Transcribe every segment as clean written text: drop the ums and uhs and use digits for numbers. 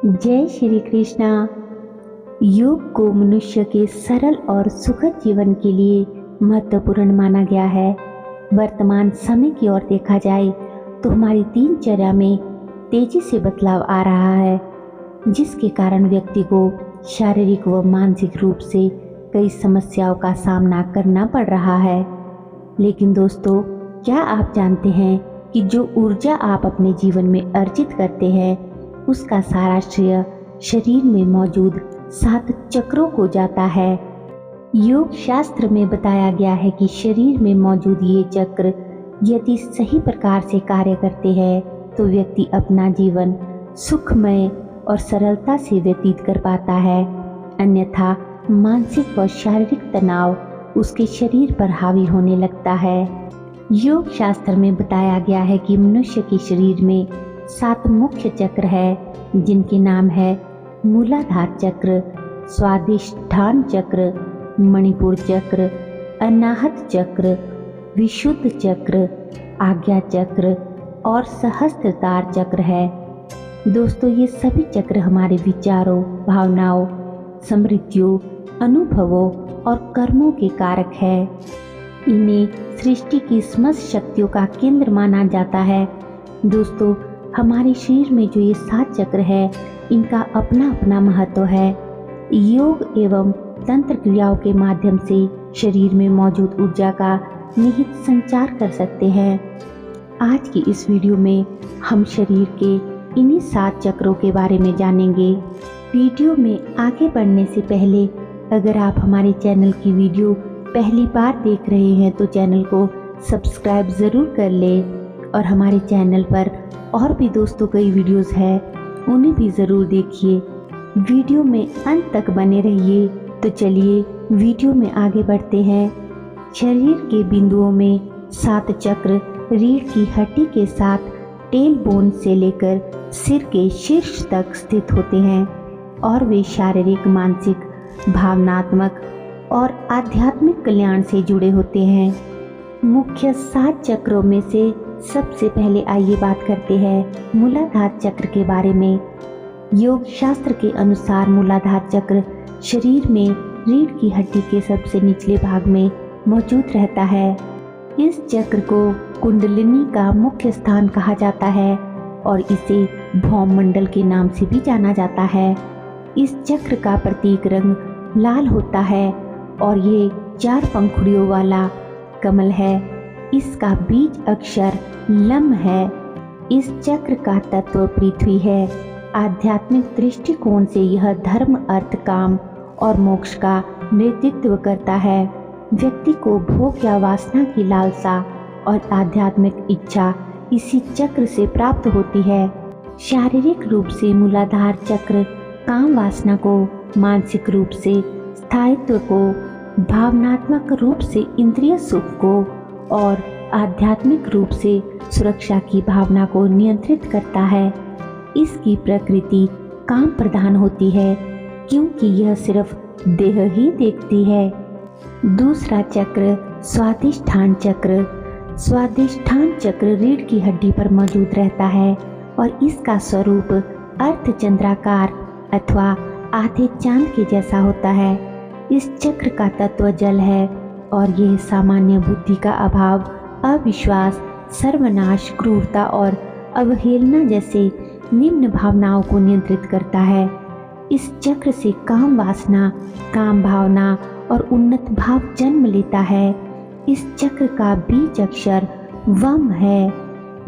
जय श्री कृष्णा। योग को मनुष्य के सरल और सुखद जीवन के लिए महत्वपूर्ण माना गया है। वर्तमान समय की ओर देखा जाए तो हमारी दिनचर्या में तेजी से बदलाव आ रहा है, जिसके कारण व्यक्ति को शारीरिक व मानसिक रूप से कई समस्याओं का सामना करना पड़ रहा है। लेकिन दोस्तों, क्या आप जानते हैं कि जो ऊर्जा आप अपने जीवन में अर्जित करते हैं उसका सारा श्रेय शरीर में मौजूद 7 चक्रों को जाता है। योग शास्त्र में बताया गया है कि शरीर में मौजूद ये चक्र यदि सही प्रकार से कार्य करते हैं तो व्यक्ति अपना जीवन सुखमय और सरलता से व्यतीत कर पाता है। अन्यथा मानसिक व शारीरिक तनाव उसके शरीर पर हावी होने लगता है। योग शास्त्र में बताया गया है कि मनुष्य के शरीर में 7 मुख्य चक्र है, जिनके नाम है मूलाधार चक्र, स्वादिष्ठान चक्र, मणिपुर चक्र, अनाहत चक्र, विशुद्ध चक्र, आज्ञा चक्र और सहस्त्रधार चक्र है। दोस्तों, ये सभी चक्र हमारे विचारों, भावनाओं, समृद्धियों, अनुभवों और कर्मों के कारक है। इन्हें सृष्टि की समस्त शक्तियों का केंद्र माना जाता है। दोस्तों, हमारे शरीर में जो ये 7 चक्र है, इनका अपना अपना महत्व है। योग एवं तंत्र क्रियाओं के माध्यम से शरीर में मौजूद ऊर्जा का निहित संचार कर सकते हैं। आज की इस वीडियो में हम शरीर के इन्हीं 7 चक्रों के बारे में जानेंगे। वीडियो में आगे बढ़ने से पहले अगर आप हमारे चैनल की वीडियो पहली बार देख रहे हैं तो चैनल को सब्सक्राइब ज़रूर कर लें और हमारे चैनल पर और भी दोस्तों कई वीडियोस हैं, उन्हें भी ज़रूर देखिए। वीडियो में अंत तक बने रहिए। तो चलिए वीडियो में आगे बढ़ते हैं। शरीर के बिंदुओं में 7 चक्र रीढ़ की हड्डी के साथ टेल बोन से लेकर सिर के शीर्ष तक स्थित होते हैं और वे शारीरिक, मानसिक, भावनात्मक और आध्यात्मिक कल्याण से जुड़े होते हैं। मुख्य 7 चक्रों में से सबसे पहले आइए बात करते हैं मूलाधार चक्र के बारे में। योग शास्त्र के अनुसार मूलाधार चक्र शरीर में रीढ़ की हड्डी के सबसे निचले भाग में मौजूद रहता है। इस चक्र को कुंडलिनी का मुख्य स्थान कहा जाता है और इसे भौम मंडल के नाम से भी जाना जाता है। इस चक्र का प्रतीक रंग लाल होता है और ये 4 पंखुड़ियों वाला कमल है। इसका बीज अक्षर लम है। इस चक्र का तत्व पृथ्वी है। आध्यात्मिक दृष्टिकोण से यह धर्म, अर्थ, काम और मोक्ष का नेतृत्व करता है। व्यक्ति को भोग या वासना की लालसा और आध्यात्मिक इच्छा इसी चक्र से प्राप्त होती है। शारीरिक रूप से मूलाधार चक्र काम वासना को, मानसिक रूप से स्थायित्व को, भावनात्मक रूप से इंद्रिय सुख को और आध्यात्मिक रूप से सुरक्षा की भावना को नियंत्रित करता है। इसकी प्रकृति काम प्रधान होती है क्योंकि यह सिर्फ देह ही देखती है। दूसरा चक्र स्वादिष्ठान चक्र। स्वादिष्ठान चक्र रीढ़ की हड्डी पर मौजूद रहता है और इसका स्वरूप अर्धचंद्राकार अथवा आधे चांद के जैसा होता है। इस चक्र का तत्व जल है और यह सामान्य बुद्धि का अभाव, अविश्वास, सर्वनाश, क्रूरता और अवहेलना जैसे निम्न भावनाओं को नियंत्रित करता है। इस चक्र से काम वासना, काम भावना और उन्नत भाव जन्म लेता है। इस चक्र का बीज अक्षर वम है।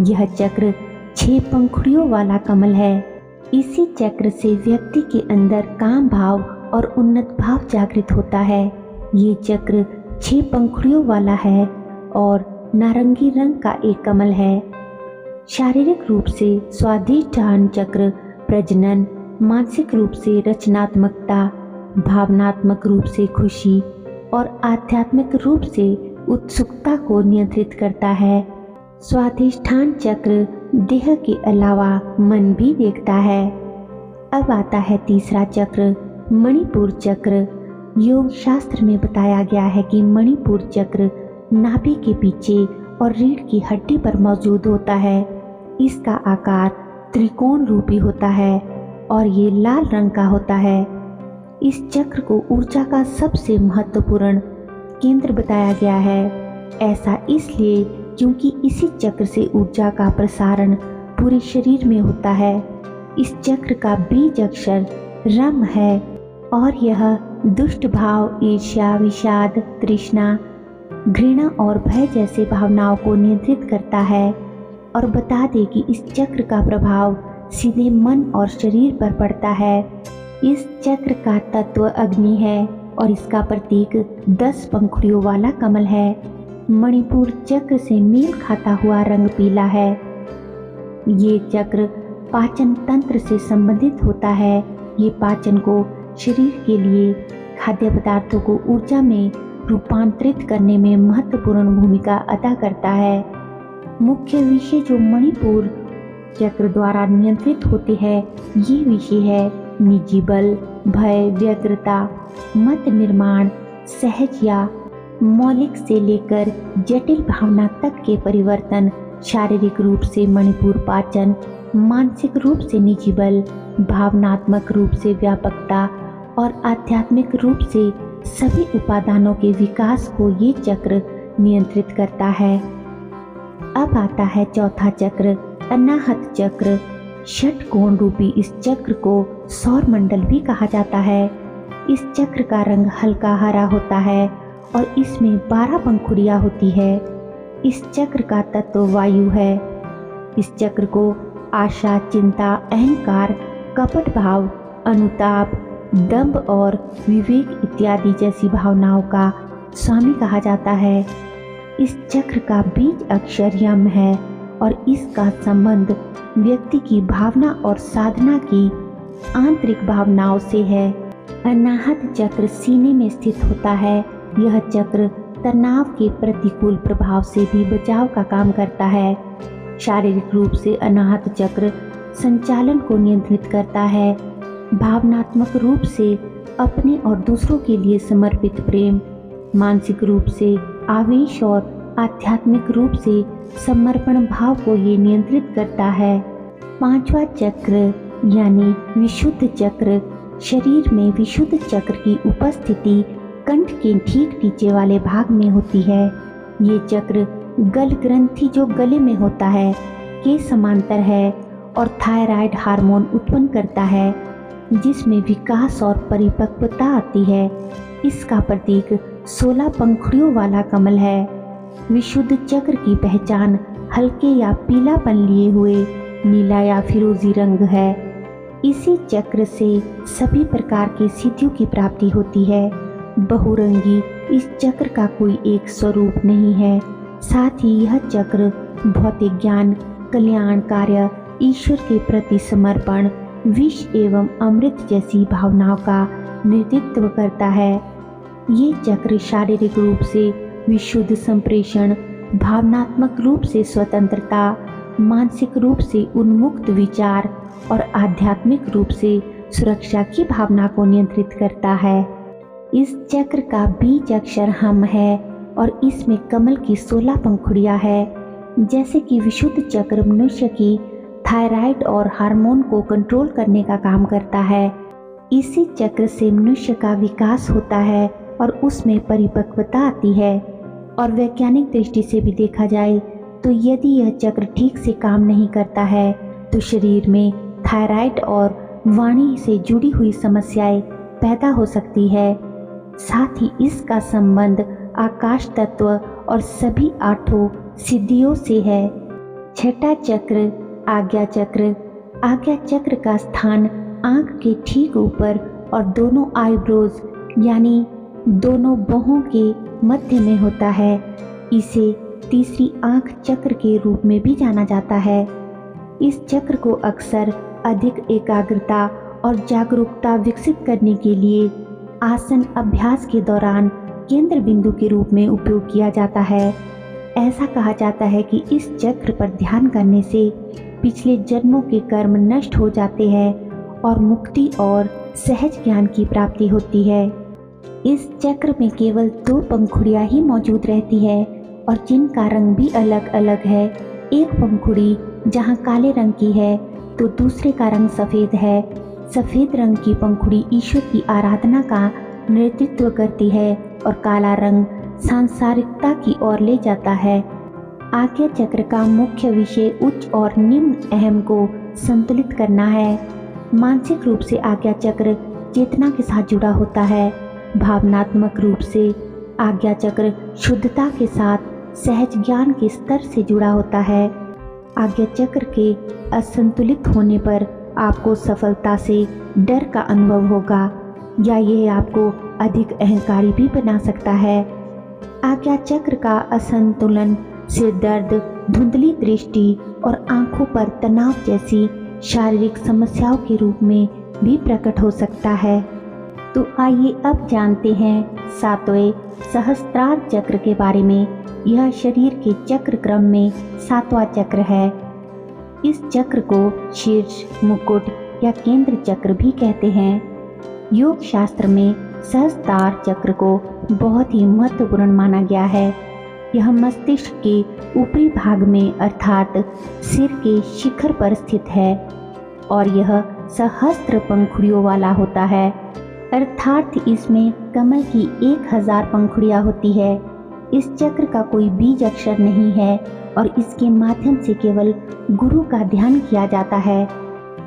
यह चक्र 6 पंखुड़ियों वाला कमल है। इसी चक्र से व्यक्ति के अंदर काम भाव और उन्नत भाव जागृत होता है। ये चक्र 6 पंखुड़ियों वाला है और नारंगी रंग का एक कमल है। शारीरिक रूप से स्वादिष्ठान चक्र प्रजनन, मानसिक रूप से रचनात्मकता, भावनात्मक रूप से खुशी और आध्यात्मिक रूप से उत्सुकता को नियंत्रित करता है। स्वादिष्ठान चक्र देह के अलावा मन भी देखता है। अब आता है तीसरा चक्र मणिपुर चक्र। योग शास्त्र में बताया गया है कि मणिपुर चक्र नाभि के पीछे और रीढ़ की हड्डी पर मौजूद होता है। इसका आकार त्रिकोण रूपी होता है और ये लाल रंग का होता है। इस चक्र को ऊर्जा का सबसे महत्वपूर्ण केंद्र बताया गया है। ऐसा इसलिए क्योंकि इसी चक्र से ऊर्जा का प्रसारण पूरे शरीर में होता है। इस चक्र का बीज अक्षर रम है और यह दुष्ट भाव, ईर्ष्या, विषाद, तृष्णा, घृणा और भय जैसे भावनाओं को नियंत्रित करता है। और बता दें कि इस चक्र का प्रभाव सीधे मन और शरीर पर पड़ता है। इस चक्र का तत्व अग्नि है और इसका प्रतीक 10 पंखुड़ियों वाला कमल है। मणिपुर चक्र से मेल खाता हुआ रंग पीला है। ये चक्र पाचन तंत्र से संबंधित होता है। ये पाचन को, शरीर के लिए खाद्य पदार्थों को ऊर्जा में रूपांतरित करने में महत्वपूर्ण भूमिका अदा करता है। मुख्य विषय जो मणिपुर चक्र द्वारा नियंत्रित होते हैं, ये विषय है निजी बल, भय, व्यग्रता, मत निर्माण, सहज या मौलिक से लेकर जटिल भावना तक के परिवर्तन। शारीरिक रूप से मणिपुर पाचन, मानसिक रूप से निजी बल, भावनात्मक रूप से व्यापकता और आध्यात्मिक रूप से सभी उपादानों के विकास को ये चक्र नियंत्रित करता है। अब आता है चौथा चक्र, अनाहत चक्र। षटकोण रूपी इस चक्र को सौर मंडल भी कहा जाता है। इस चक्र का रंग हल्का हरा होता है और इसमें 12 पंखुड़ियां होती है। इस चक्र का तत्व वायु है। इस चक्र को आशा, चिंता, अहंकार, कपट भाव, अनुताप, दंभ और विवेक इत्यादि जैसी भावनाओं का स्वामी कहा जाता है। इस चक्र का बीज अक्षर यम है और इसका संबंध व्यक्ति की भावना और साधना की आंतरिक भावनाओं से है। अनाहत चक्र सीने में स्थित होता है। यह चक्र तनाव के प्रतिकूल प्रभाव से भी बचाव का काम करता है। शारीरिक रूप से अनाहत चक्र संचालन को नियंत्रित करता है। भावनात्मक रूप से अपने और दूसरों के लिए समर्पित प्रेम, मानसिक रूप से आवेश और आध्यात्मिक रूप से समर्पण भाव को ये नियंत्रित करता है। पांचवा चक्र यानी विशुद्ध चक्र। शरीर में विशुद्ध चक्र की उपस्थिति कंठ के ठीक नीचे वाले भाग में होती है। ये चक्र गल ग्रंथि जो गले में होता है के समांतर है और थायराइड हार्मोन उत्पन्न करता है, जिसमें विकास और परिपक्वता आती है। इसका प्रतीक 16 पंखुड़ियों वाला कमल है। विशुद्ध चक्र की पहचान हल्के या पीलापन लिए हुए नीला या फिरोजी रंग है। इसी चक्र से सभी प्रकार की सिद्धियों की प्राप्ति होती है। बहुरंगी इस चक्र का कोई एक स्वरूप नहीं है। साथ ही यह चक्र भौतिक ज्ञान, कल्याण कार्य, ईश्वर के प्रति समर्पण, विष एवं अमृत जैसी भावनाओं का नेतृत्व करता है। ये चक्र शारीरिक रूप से विशुद्ध संप्रेषण, भावनात्मक रूप से स्वतंत्रता, मानसिक रूप से उन्मुक्त विचार और आध्यात्मिक रूप से सुरक्षा की भावना को नियंत्रित करता है। इस चक्र का बीज अक्षर हम है और इसमें कमल की 16 पंखुड़ियां है। जैसे कि विशुद्ध चक्र मनुष्य की थायराइड और हार्मोन को कंट्रोल करने का काम करता है। इसी चक्र से मनुष्य का विकास होता है और उसमें परिपक्वता आती है। और वैज्ञानिक दृष्टि से भी देखा जाए तो यदि यह चक्र ठीक से काम नहीं करता है तो शरीर में थायराइड और वाणी से जुड़ी हुई समस्याएं पैदा हो सकती है। साथ ही इसका संबंध आकाश तत्व और सभी 8 सिद्धियों से है। छठा चक्र आज्ञा चक्र। आज्ञा चक्र का स्थान आंख के ठीक ऊपर और दोनों आईब्रोज यानी दोनों बाहों के मध्य में होता है। इसे तीसरी आंख चक्र के रूप में भी जाना जाता है। इस चक्र को अक्सर अधिक एकाग्रता और जागरूकता विकसित करने के लिए आसन अभ्यास के दौरान केंद्र बिंदु के रूप में उपयोग किया जाता है। ऐसा कहा जाता है कि इस चक्र पर ध्यान करने से पिछले जन्मों के कर्म नष्ट हो जाते हैं और मुक्ति और सहज ज्ञान की प्राप्ति होती है। इस चक्र में केवल 2 पंखुड़ियां ही मौजूद रहती है और जिनका रंग भी अलग अलग है। एक पंखुड़ी जहां काले रंग की है तो दूसरे का रंग सफ़ेद है। सफ़ेद रंग की पंखुड़ी ईश्वर की आराधना का नेतृत्व करती है और काला रंग सांसारिकता की ओर ले जाता है। आज्ञा चक्र का मुख्य विषय उच्च और निम्न अहम को संतुलित करना है। मानसिक रूप से आज्ञा चक्र चेतना के साथ जुड़ा होता है। भावनात्मक रूप से आज्ञा चक्र शुद्धता के साथ सहज ज्ञान के स्तर से जुड़ा होता है। आज्ञा चक्र के असंतुलित होने पर आपको सफलता से डर का अनुभव होगा या यह आपको अधिक अहंकारी भी बना सकता है। आज्ञा चक्र का असंतुलन सिर दर्द, धुंधली दृष्टि और आंखों पर तनाव जैसी शारीरिक समस्याओं के रूप में भी प्रकट हो सकता है। तो आइए अब जानते हैं सातवें सहस्त्रार चक्र के बारे में। यह शरीर के चक्र क्रम में सातवां चक्र है। इस चक्र को शीर्ष, मुकुट या केंद्र चक्र भी कहते हैं। योग शास्त्र में सहस्त्रार चक्र को बहुत ही महत्वपूर्ण माना गया है। यह मस्तिष्क के ऊपरी भाग में अर्थात सिर के शिखर पर स्थित है और यह सहस्त्र पंखुड़ियों वाला होता है, अर्थात इसमें कमल की 1000 पंखुड़ियाँ होती है। इस चक्र का कोई बीज अक्षर नहीं है और इसके माध्यम से केवल गुरु का ध्यान किया जाता है।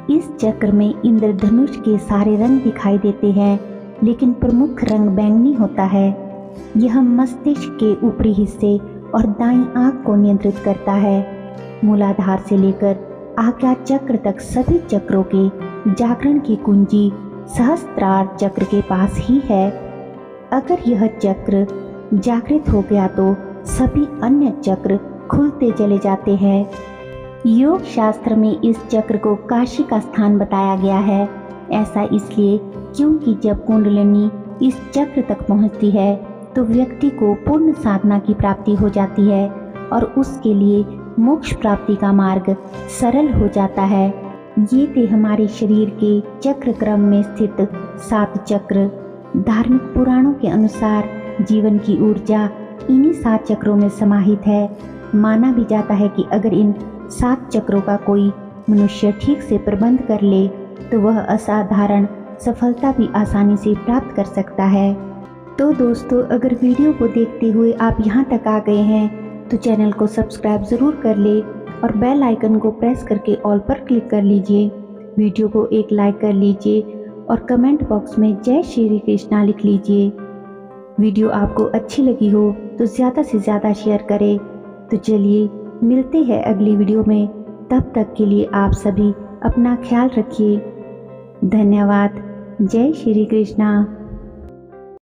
इस चक्र में इंद्रधनुष के सारे रंग दिखाई देते हैं, लेकिन प्रमुख रंग बैंगनी होता है। यह मस्तिष्क के ऊपरी हिस्से और दाईं आंख को नियंत्रित करता है। मूलाधार से लेकर आज्ञा चक्र तक सभी चक्रों के जागरण की कुंजी सहस्त्रार चक्र के पास ही है। अगर यह चक्र जागृत हो गया तो सभी अन्य चक्र खुलते चले जाते हैं। योग शास्त्र में इस चक्र को काशी का स्थान बताया गया है। ऐसा इसलिए क्योंकि जब कुंडलिनी इस चक्र तक पहुंचती है तो व्यक्ति को पूर्ण साधना की प्राप्ति हो जाती है और उसके लिए मोक्ष प्राप्ति का मार्ग सरल हो जाता है। ये थे हमारे शरीर के चक्र क्रम में स्थित 7 चक्र। धार्मिक पुराणों के अनुसार जीवन की ऊर्जा इन्हीं 7 चक्रों में समाहित है। माना भी जाता है कि अगर इन 7 चक्रों का कोई मनुष्य ठीक से प्रबंध कर ले तो वह असाधारण सफलता भी आसानी से प्राप्त कर सकता है। तो दोस्तों, अगर वीडियो को देखते हुए आप यहाँ तक आ गए हैं तो चैनल को सब्सक्राइब ज़रूर कर ले और बेल आइकन को प्रेस करके ऑल पर क्लिक कर लीजिए। वीडियो को एक लाइक कर लीजिए और कमेंट बॉक्स में जय श्री कृष्णा लिख लीजिए। वीडियो आपको अच्छी लगी हो तो ज़्यादा से ज़्यादा शेयर करें। तो चलिए मिलते हैं अगली वीडियो में। तब तक के लिए आप सभी अपना ख्याल रखिए। धन्यवाद। जय श्री कृष्णा।